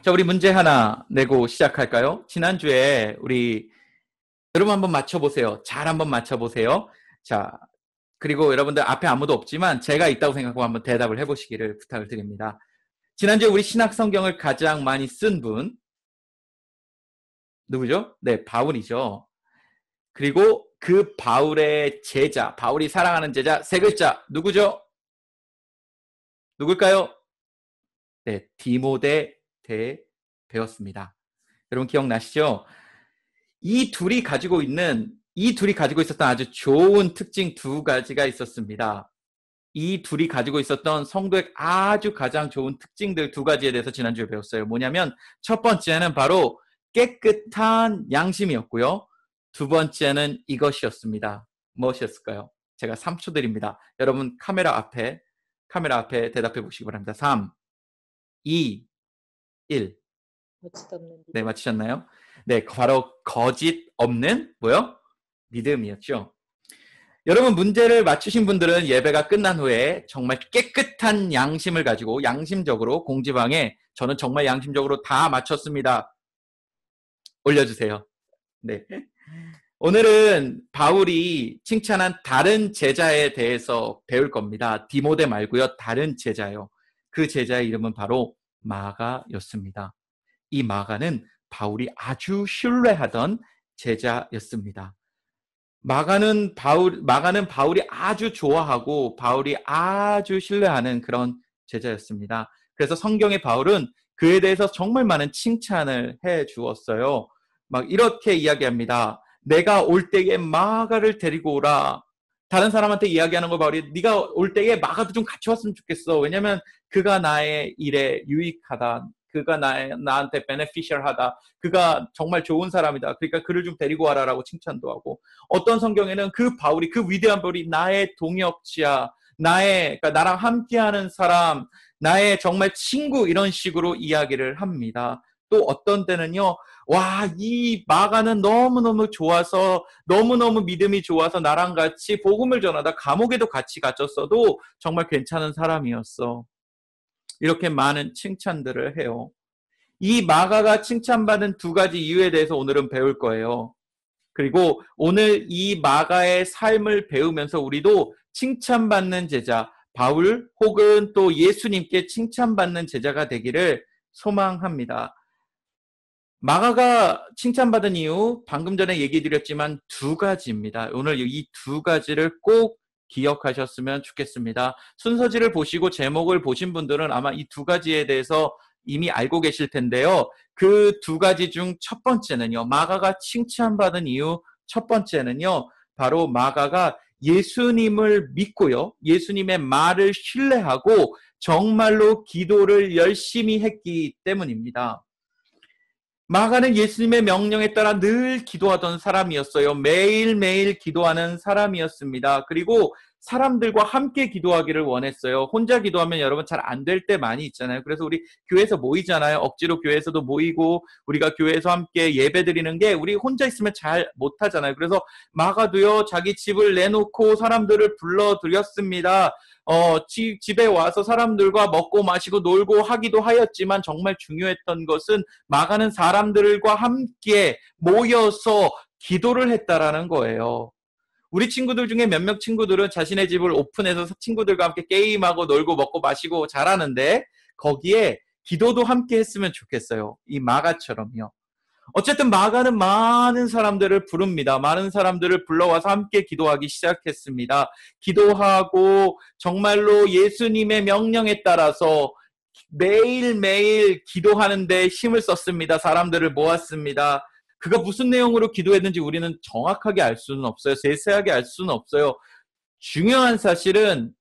자, 우리 문제 하나 내고 시작할까요? 지난주에 여러분 한번 맞춰보세요. 잘 한번 맞춰보세요. 자, 그리고 여러분들 앞에 아무도 없지만 제가 있다고 생각하고 한번 대답을 해보시기를 부탁을 드립니다. 지난주에 우리 신약 성경을 가장 많이 쓴 분 누구죠? 네, 바울이죠. 그리고 그 바울의 제자, 바울이 사랑하는 제자 세 글자 누구죠? 누굴까요? 네, 디모데 배웠습니다. 여러분 기억나시죠? 이 둘이 가지고 있었던 아주 좋은 특징 두 가지가 있었습니다. 이 둘이 가지고 있었던 성도의 아주 가장 좋은 특징들 두 가지에 대해서 지난주에 배웠어요. 뭐냐면 첫 번째는 바로 깨끗한 양심이었고요. 두 번째는 이것이었습니다. 무엇이었을까요? 제가 3초 드립니다. 여러분 카메라 앞에 대답해 보시기 바랍니다. 3, 2, 1. 네, 맞히셨나요? 네, 바로 거짓 없는 뭐요? 믿음이었죠. 여러분 문제를 맞추신 분들은 예배가 끝난 후에 정말 깨끗한 양심을 가지고 양심적으로 공지방에 저는 정말 양심적으로 다 맞췄습니다. 올려주세요. 네. 오늘은 바울이 칭찬한 다른 제자에 대해서 배울 겁니다. 디모데 말고요. 다른 제자요. 그 제자의 이름은 바로 마가였습니다. 이 마가는 바울이 아주 신뢰하던 제자였습니다. 마가는 바울이 아주 좋아하고 바울이 아주 신뢰하는 그런 제자였습니다. 그래서 성경의 바울은 그에 대해서 정말 많은 칭찬을 해 주었어요. 막 이렇게 이야기합니다. 내가 올 때에 마가를 데리고 오라. 다른 사람한테 이야기하는 거 바울이 네가 올 때에 마가도 좀 같이 왔으면 좋겠어. 왜냐면 그가 나의 일에 유익하다. 그가 나한테 베네피셜하다. 그가 정말 좋은 사람이다. 그러니까 그를 좀 데리고 와라라고 칭찬도 하고 어떤 성경에는 그 바울이 그 위대한 바울이 나의 동역지야. 그러니까 나랑 함께하는 사람, 나의 정말 친구 이런 식으로 이야기를 합니다. 또 어떤 때는요. 와, 이 마가는 너무너무 좋아서 너무너무 믿음이 좋아서 나랑 같이 복음을 전하다 감옥에도 같이 갇혔어도 정말 괜찮은 사람이었어. 이렇게 많은 칭찬들을 해요. 이 마가가 칭찬받은 두 가지 이유에 대해서 오늘은 배울 거예요. 그리고 오늘 이 마가의 삶을 배우면서 우리도 칭찬받는 제자, 바울 혹은 또 예수님께 칭찬받는 제자가 되기를 소망합니다. 마가가 칭찬받은 이유 방금 전에 얘기 드렸지만 두 가지입니다. 오늘 이 두 가지를 꼭 기억하셨으면 좋겠습니다. 순서지를 보시고 제목을 보신 분들은 아마 이 두 가지에 대해서 이미 알고 계실 텐데요. 그 두 가지 중 첫 번째는요. 마가가 칭찬받은 이유 첫 번째는요. 바로 마가가 예수님을 믿고요. 예수님의 말을 신뢰하고 정말로 기도를 열심히 했기 때문입니다. 마가는 예수님의 명령에 따라 늘 기도하던 사람이었어요. 매일매일 기도하는 사람이었습니다. 그리고 사람들과 함께 기도하기를 원했어요. 혼자 기도하면 여러분 잘 안 될 때 많이 있잖아요. 그래서 우리 교회에서 모이잖아요. 억지로 교회에서도 모이고 우리가 교회에서 함께 예배 드리는 게 우리 혼자 있으면 잘 못하잖아요. 그래서 마가도요. 자기 집을 내놓고 사람들을 불러들였습니다. 집에 와서 사람들과 먹고 마시고 놀고 하기도 하였지만 정말 중요했던 것은 마가는 사람들과 함께 모여서 기도를 했다라는 거예요. 우리 친구들 중에 몇몇 친구들은 자신의 집을 오픈해서 친구들과 함께 게임하고 놀고 먹고 마시고 잘하는데 거기에 기도도 함께 했으면 좋겠어요. 이 마가처럼요. 어쨌든 마가는 많은 사람들을 부릅니다. 많은 사람들을 불러와서 함께 기도하기 시작했습니다. 기도하고 정말로 예수님의 명령에 따라서 매일매일 기도하는데 힘을 썼습니다. 사람들을 모았습니다. 그가 무슨 내용으로 기도했는지 우리는 정확하게 알 수는 없어요. 세세하게 알 수는 없어요. 중요한 사실은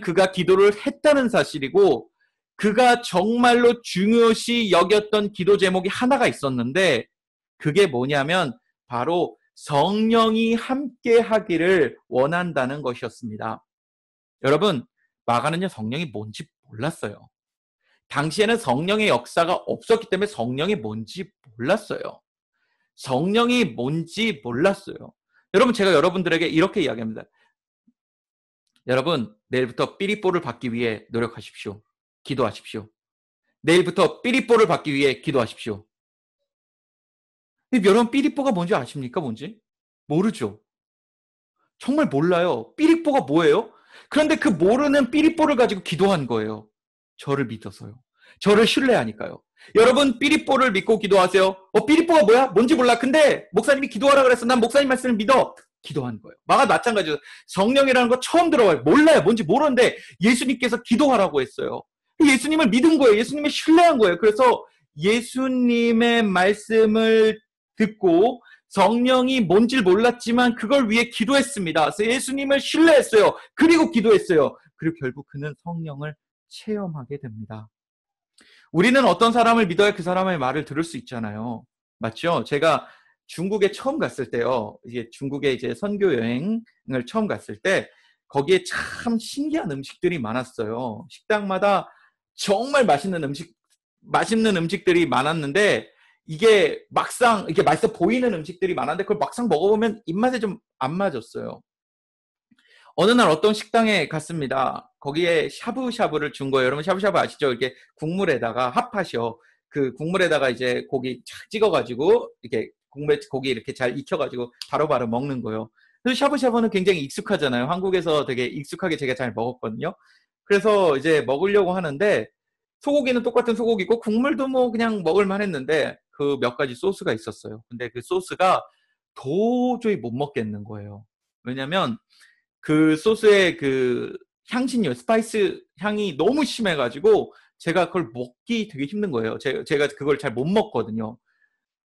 그가 기도를 했다는 사실이고 그가 정말로 중요시 여겼던 기도 제목이 하나가 있었는데 그게 뭐냐면 바로 성령이 함께 하기를 원한다는 것이었습니다. 여러분, 마가는요 성령이 뭔지 몰랐어요. 당시에는 성령의 역사가 없었기 때문에 성령이 뭔지 몰랐어요. 성령이 뭔지 몰랐어요. 여러분, 제가 여러분들에게 이렇게 이야기합니다. 여러분, 내일부터 삐리뽀를 받기 위해 노력하십시오. 기도하십시오. 내일부터 삐리뽀를 받기 위해 기도하십시오. 여러분 삐리뽀가 뭔지 아십니까? 뭔지? 모르죠. 정말 몰라요. 삐리뽀가 뭐예요? 그런데 그 모르는 삐리뽀를 가지고 기도한 거예요. 저를 믿어서요. 저를 신뢰하니까요. 여러분 삐리뽀를 믿고 기도하세요. 삐리뽀가 뭐야? 뭔지 몰라. 근데 목사님이 기도하라 그래서 난 목사님 말씀을 믿어. 기도한 거예요. 마가 마찬가지로 성령이라는 거 처음 들어봐요. 몰라요. 뭔지 모르는데 예수님께서 기도하라고 했어요. 예수님을 믿은 거예요. 예수님을 신뢰한 거예요. 그래서 예수님의 말씀을 듣고 성령이 뭔지 몰랐지만 그걸 위해 기도했습니다. 그래서 예수님을 신뢰했어요. 그리고 기도했어요. 그리고 결국 그는 성령을 체험하게 됩니다. 우리는 어떤 사람을 믿어야 그 사람의 말을 들을 수 있잖아요. 맞죠? 제가 중국에 처음 갔을 때요. 이제 중국에 이제 선교 여행을 처음 갔을 때 거기에 참 신기한 음식들이 많았어요. 식당마다 정말 맛있는 음식들이 많았는데 이게 막상 이게 맛있어 보이는 음식들이 많았는데 그걸 막상 먹어보면 입맛에 좀 안 맞았어요. 어느 날 어떤 식당에 갔습니다. 거기에 샤브샤브를 준 거예요. 여러분 샤브샤브 아시죠? 이렇게 국물에다가 핫팟이요. 그 국물에다가 이제 고기 착 찍어가지고 이렇게 국물에 고기 이렇게 잘 익혀가지고 바로바로 먹는 거예요. 그래서 샤브샤브는 굉장히 익숙하잖아요. 한국에서 되게 익숙하게 제가 잘 먹었거든요. 그래서 이제 먹으려고 하는데 소고기는 똑같은 소고기고 국물도 뭐 그냥 먹을만 했는데 그 몇 가지 소스가 있었어요. 근데 그 소스가 도저히 못 먹겠는 거예요. 왜냐면 그 소스의 그 향신료, 스파이스 향이 너무 심해가지고 제가 그걸 먹기 되게 힘든 거예요. 제가 그걸 잘 못 먹거든요.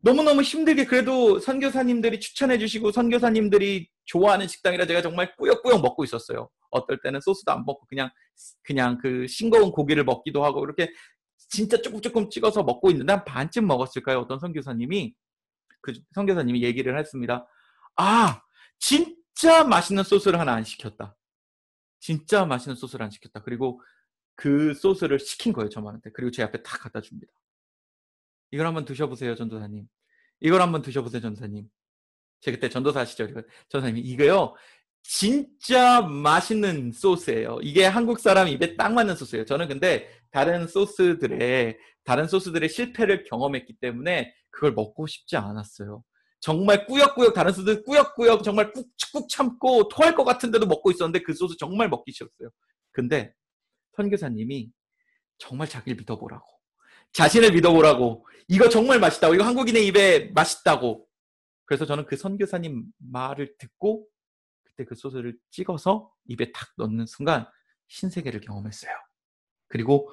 너무너무 힘들게 그래도 선교사님들이 추천해 주시고 선교사님들이 좋아하는 식당이라 제가 정말 꾸역꾸역 먹고 있었어요. 어떨 때는 소스도 안 먹고 그냥 그 싱거운 고기를 먹기도 하고 그렇게 진짜 조금 찍어서 먹고 있는데 한 반쯤 먹었을까요? 어떤 선교사님이 그 선교사님이 얘기를 했습니다. 아, 진짜 맛있는 소스를 하나 안 시켰다. 진짜 맛있는 소스를 안 시켰다. 그리고 그 소스를 시킨 거예요, 저한테. 그리고 제 앞에 탁 갖다 줍니다. 이걸 한번 드셔보세요, 전도사님. 이걸 한번 드셔보세요, 전도사님. 제가 그때 전도사 시절 전도사님이 이거요, 진짜 맛있는 소스예요. 이게 한국 사람 입에 딱 맞는 소스예요. 저는 근데 다른 소스들의 실패를 경험했기 때문에 그걸 먹고 싶지 않았어요. 정말 꾸역꾸역 다른 소스 꾸역꾸역 정말 꾹꾹 참고 토할 것 같은데도 먹고 있었는데 그 소스 정말 먹기 싫었어요. 근데 선교사님이 정말 자기를 믿어보라고, 자신을 믿어보라고, 이거 정말 맛있다고, 이거 한국인의 입에 맛있다고. 그래서 저는 그 선교사님 말을 듣고 그때 그 소스를 찍어서 입에 탁 넣는 순간 신세계를 경험했어요. 그리고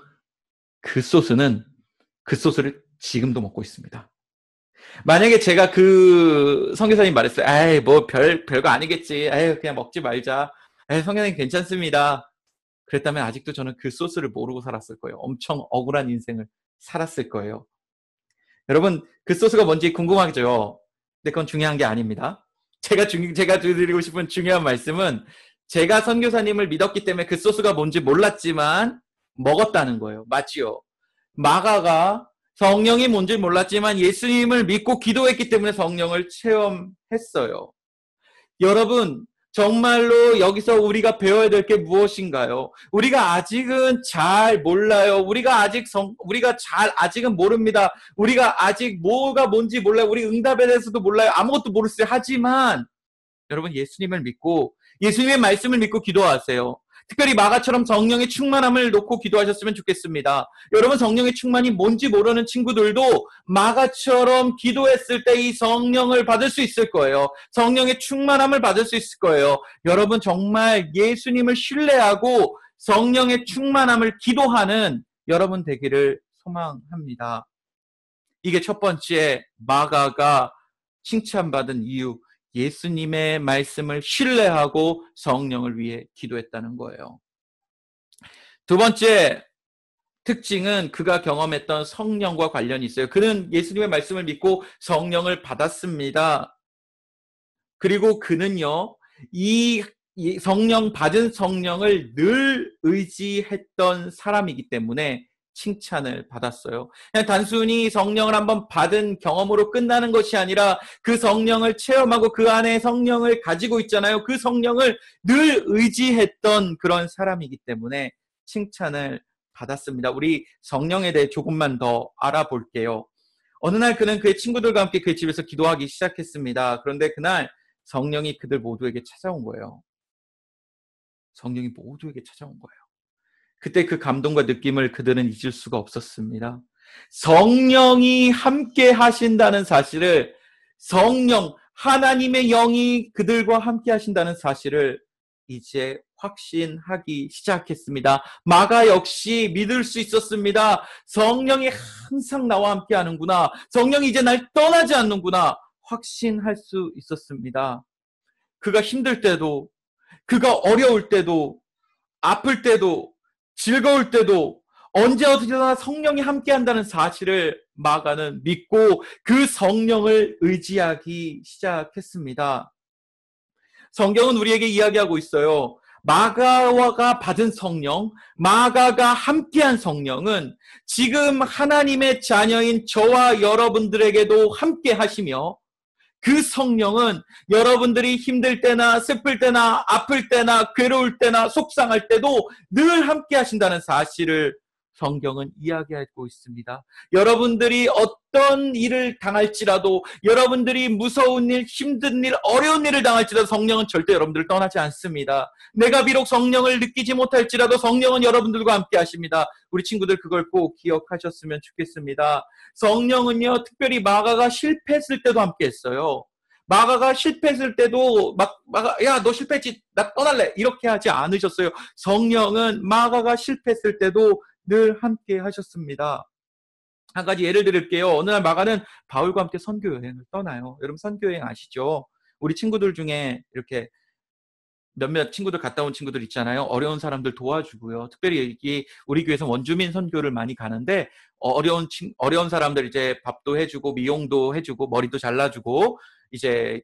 그 소스를 지금도 먹고 있습니다. 만약에 제가 그 선교사님 말했어요. 에이, 뭐 별거 아니겠지. 에이, 그냥 먹지 말자. 에이, 선교사님 괜찮습니다. 그랬다면 아직도 저는 그 소스를 모르고 살았을 거예요. 엄청 억울한 인생을 살았을 거예요. 여러분, 그 소스가 뭔지 궁금하죠? 근데 그건 중요한 게 아닙니다. 제가 드리고 싶은 중요한 말씀은 제가 선교사님을 믿었기 때문에 그 소스가 뭔지 몰랐지만 먹었다는 거예요. 맞지요? 마가가 성령이 뭔지 몰랐지만 예수님을 믿고 기도했기 때문에 성령을 체험했어요. 여러분, 정말로 여기서 우리가 배워야 될 게 무엇인가요? 우리가 아직은 잘 몰라요. 우리가 아직은 모릅니다. 우리가 아직 뭐가 뭔지 몰라요. 우리 응답에 대해서도 몰라요. 아무것도 모르세요. 하지만 여러분 예수님을 믿고 예수님의 말씀을 믿고 기도하세요. 특별히 마가처럼 성령의 충만함을 놓고 기도하셨으면 좋겠습니다. 여러분 성령의 충만이 뭔지 모르는 친구들도 마가처럼 기도했을 때 이 성령을 받을 수 있을 거예요. 성령의 충만함을 받을 수 있을 거예요. 여러분 정말 예수님을 신뢰하고 성령의 충만함을 기도하는 여러분 되기를 소망합니다. 이게 첫 번째 마가가 칭찬받은 이유, 예수님의 말씀을 신뢰하고 성령을 위해 기도했다는 거예요. 두 번째 특징은 그가 경험했던 성령과 관련이 있어요. 그는 예수님의 말씀을 믿고 성령을 받았습니다. 그리고 그는요, 이 받은 성령을 늘 의지했던 사람이기 때문에 칭찬을 받았어요. 그냥 단순히 성령을 한번 받은 경험으로 끝나는 것이 아니라 그 성령을 체험하고 그 안에 성령을 가지고 있잖아요. 그 성령을 늘 의지했던 그런 사람이기 때문에 칭찬을 받았습니다. 우리 성령에 대해 조금만 더 알아볼게요. 어느 날 그는 그의 친구들과 함께 그의 집에서 기도하기 시작했습니다. 그런데 그날 성령이 그들 모두에게 찾아온 거예요. 성령이 모두에게 찾아온 거예요. 그때 그 감동과 느낌을 그들은 잊을 수가 없었습니다. 성령이 함께 하신다는 사실을, 성령, 하나님의 영이 그들과 함께 하신다는 사실을 이제 확신하기 시작했습니다. 마가 역시 믿을 수 있었습니다. 성령이 항상 나와 함께 하는구나. 성령이 이제 날 떠나지 않는구나. 확신할 수 있었습니다. 그가 힘들 때도, 그가 어려울 때도, 아플 때도, 즐거울 때도, 언제 어디서나 성령이 함께한다는 사실을 마가는 믿고 그 성령을 의지하기 시작했습니다. 성경은 우리에게 이야기하고 있어요. 마가가 받은 성령, 마가가 함께한 성령은 지금 하나님의 자녀인 저와 여러분들에게도 함께 하시며, 그 성령은 여러분들이 힘들 때나 슬플 때나 아플 때나 괴로울 때나 속상할 때도 늘 함께 하신다는 사실을 성경은 이야기하고 있습니다. 여러분들이 어떤 일을 당할지라도, 여러분들이 무서운 일, 힘든 일, 어려운 일을 당할지라도 성령은 절대 여러분들을 떠나지 않습니다. 내가 비록 성령을 느끼지 못할지라도 성령은 여러분들과 함께 하십니다. 우리 친구들 그걸 꼭 기억하셨으면 좋겠습니다. 성령은요, 특별히 마가가 실패했을 때도 함께 했어요. 마가가 실패했을 때도 야, 너 실패했지? 나 떠날래. 이렇게 하지 않으셨어요. 성령은 마가가 실패했을 때도 늘 함께 하셨습니다. 한 가지 예를 들을게요. 어느 날 마가는 바울과 함께 선교 여행을 떠나요. 여러분 선교 여행 아시죠? 우리 친구들 중에 이렇게 몇몇 친구들 갔다 온 친구들 있잖아요. 어려운 사람들 도와주고요. 특별히 우리 교회에서 원주민 선교를 많이 가는데 어려운 사람들 이제 밥도 해주고 미용도 해주고 머리도 잘라주고 이제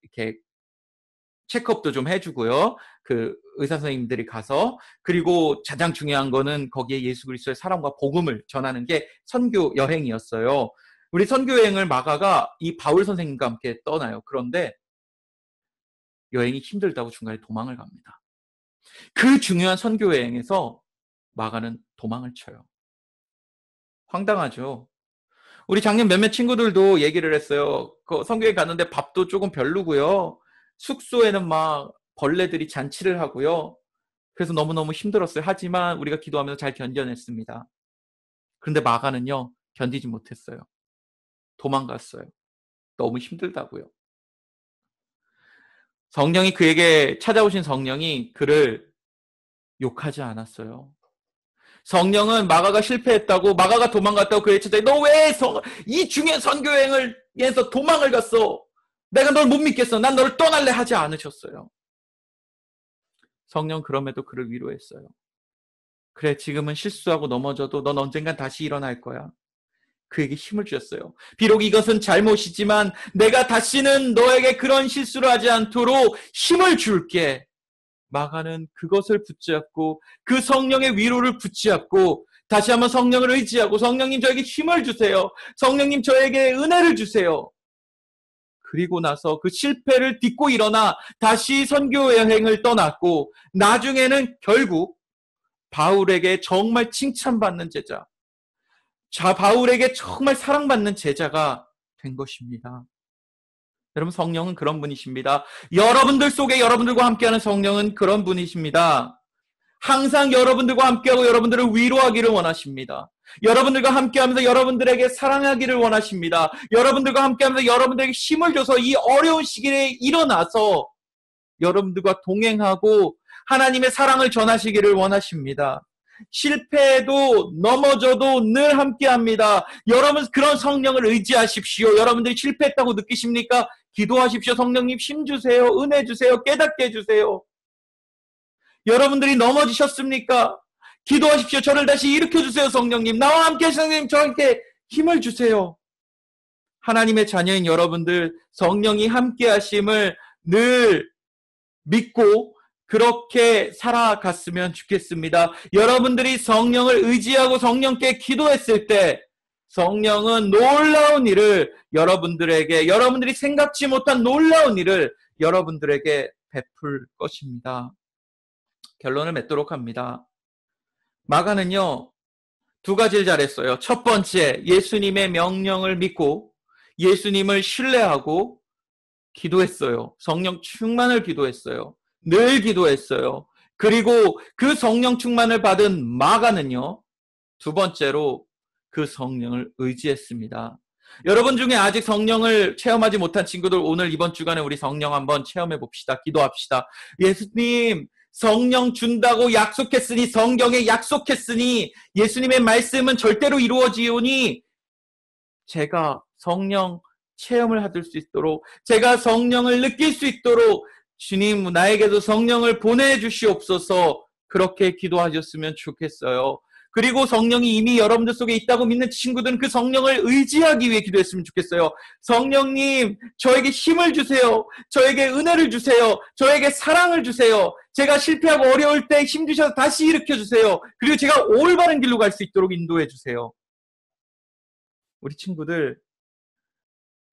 이렇게 체크업도 좀 해주고요. 그 의사 선생님들이 가서, 그리고 가장 중요한 거는 거기에 예수 그리스도의 사랑과 복음을 전하는 게 선교 여행이었어요. 우리 선교 여행을 마가가 이 바울 선생님과 함께 떠나요. 그런데 여행이 힘들다고 중간에 도망을 갑니다. 그 중요한 선교 여행에서 마가는 도망을 쳐요. 황당하죠. 우리 작년 몇몇 친구들도 얘기를 했어요. 그 선교에 갔는데 밥도 조금 별로고요. 숙소에는 막 벌레들이 잔치를 하고요. 그래서 너무너무 힘들었어요. 하지만 우리가 기도하면서 잘 견뎌냈습니다. 그런데 마가는요, 견디지 못했어요. 도망갔어요. 너무 힘들다고요. 성령이 그에게 찾아오신 성령이 그를 욕하지 않았어요. 성령은 마가가 실패했다고, 마가가 도망갔다고 그에게 찾아오니 너 왜 이 중요한 선교여행을 해서 도망을 갔어? 내가 널 못 믿겠어. 난 너를 떠날래 하지 않으셨어요. 성령 그럼에도 그를 위로했어요. 그래, 지금은 실수하고 넘어져도 넌 언젠간 다시 일어날 거야. 그에게 힘을 주셨어요. 비록 이것은 잘못이지만 내가 다시는 너에게 그런 실수를 하지 않도록 힘을 줄게. 마가는 그것을 붙잡고 그 성령의 위로를 붙잡고 다시 한번 성령을 의지하고, 성령님 저에게 힘을 주세요. 성령님 저에게 은혜를 주세요. 그리고 나서 그 실패를 딛고 일어나 다시 선교 여행을 떠났고, 나중에는 결국 바울에게 정말 칭찬받는 제자, 바울에게 정말 사랑받는 제자가 된 것입니다. 여러분, 성령은 그런 분이십니다. 여러분들 속에 여러분들과 함께하는 성령은 그런 분이십니다. 항상 여러분들과 함께하고 여러분들을 위로하기를 원하십니다. 여러분들과 함께하면서 여러분들에게 사랑하기를 원하십니다. 여러분들과 함께하면서 여러분들에게 힘을 줘서 이 어려운 시기에 일어나서 여러분들과 동행하고 하나님의 사랑을 전하시기를 원하십니다. 실패해도 넘어져도 늘 함께합니다. 여러분 그런 성령을 의지하십시오. 여러분들이 실패했다고 느끼십니까? 기도하십시오. 성령님 힘 주세요. 은혜 주세요. 깨닫게 해주세요. 여러분들이 넘어지셨습니까? 기도하십시오. 저를 다시 일으켜주세요. 성령님. 나와 함께 하시는 성령님 저한테 힘을 주세요. 하나님의 자녀인 여러분들 성령이 함께 하심을 늘 믿고 그렇게 살아갔으면 좋겠습니다. 여러분들이 성령을 의지하고 성령께 기도했을 때 성령은 놀라운 일을 여러분들에게, 여러분들이 생각지 못한 놀라운 일을 여러분들에게 베풀 것입니다. 결론을 맺도록 합니다. 마가는요, 두 가지를 잘했어요. 첫 번째, 예수님의 명령을 믿고 예수님을 신뢰하고 기도했어요. 성령 충만을 기도했어요. 늘 기도했어요. 그리고 그 성령 충만을 받은 마가는요, 두 번째로 그 성령을 의지했습니다. 여러분 중에 아직 성령을 체험하지 못한 친구들, 오늘 이번 주간에 우리 성령 한번 체험해 봅시다. 기도합시다. 예수님, 성령 준다고 약속했으니, 성경에 약속했으니, 예수님의 말씀은 절대로 이루어지오니, 제가 성령 체험을 받을 수 있도록, 제가 성령을 느낄 수 있도록 주님 나에게도 성령을 보내주시옵소서, 그렇게 기도하셨으면 좋겠어요. 그리고 성령이 이미 여러분들 속에 있다고 믿는 친구들은 그 성령을 의지하기 위해 기도했으면 좋겠어요. 성령님, 저에게 힘을 주세요. 저에게 은혜를 주세요. 저에게 사랑을 주세요. 제가 실패하고 어려울 때 힘 주셔서 다시 일으켜 주세요. 그리고 제가 올바른 길로 갈 수 있도록 인도해 주세요. 우리 친구들,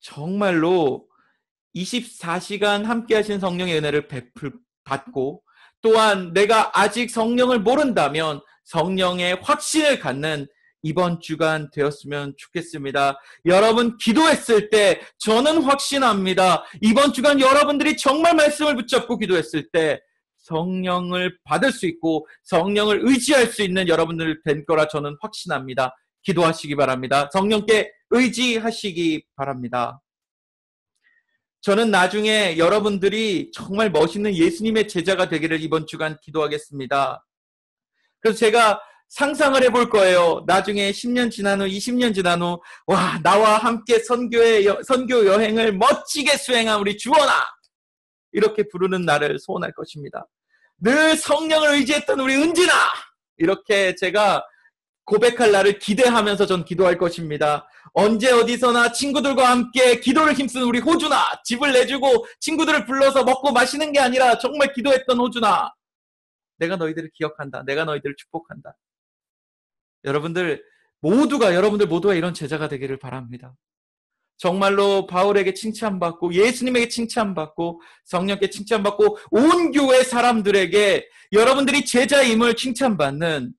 정말로 24시간 함께 하신 성령의 은혜를 받고, 또한 내가 아직 성령을 모른다면 성령의 확신을 갖는 이번 주간 되었으면 좋겠습니다. 여러분 기도했을 때 저는 확신합니다. 이번 주간 여러분들이 정말 말씀을 붙잡고 기도했을 때 성령을 받을 수 있고 성령을 의지할 수 있는 여러분들 된 거라 저는 확신합니다. 기도하시기 바랍니다. 성령께 의지하시기 바랍니다. 저는 나중에 여러분들이 정말 멋있는 예수님의 제자가 되기를 이번 주간 기도하겠습니다. 그래서 제가 상상을 해볼 거예요. 나중에 10년 지난 후, 20년 지난 후, 와, 나와 함께 선교 여행을 멋지게 수행한 우리 주원아! 이렇게 부르는 날을 소원할 것입니다. 늘 성령을 의지했던 우리 은진아! 이렇게 제가 고백할 날을 기대하면서 전 기도할 것입니다. 언제 어디서나 친구들과 함께 기도를 힘쓰는 우리 호준아, 집을 내주고 친구들을 불러서 먹고 마시는 게 아니라 정말 기도했던 호준아, 내가 너희들을 기억한다. 내가 너희들을 축복한다. 여러분들 모두가 이런 제자가 되기를 바랍니다. 정말로 바울에게 칭찬받고 예수님에게 칭찬받고 성령께 칭찬받고 온 교회 사람들에게 여러분들이 제자임을 칭찬받는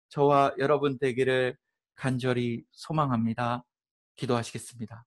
저와 여러분 되기를 간절히 소망합니다. 기도하시겠습니다.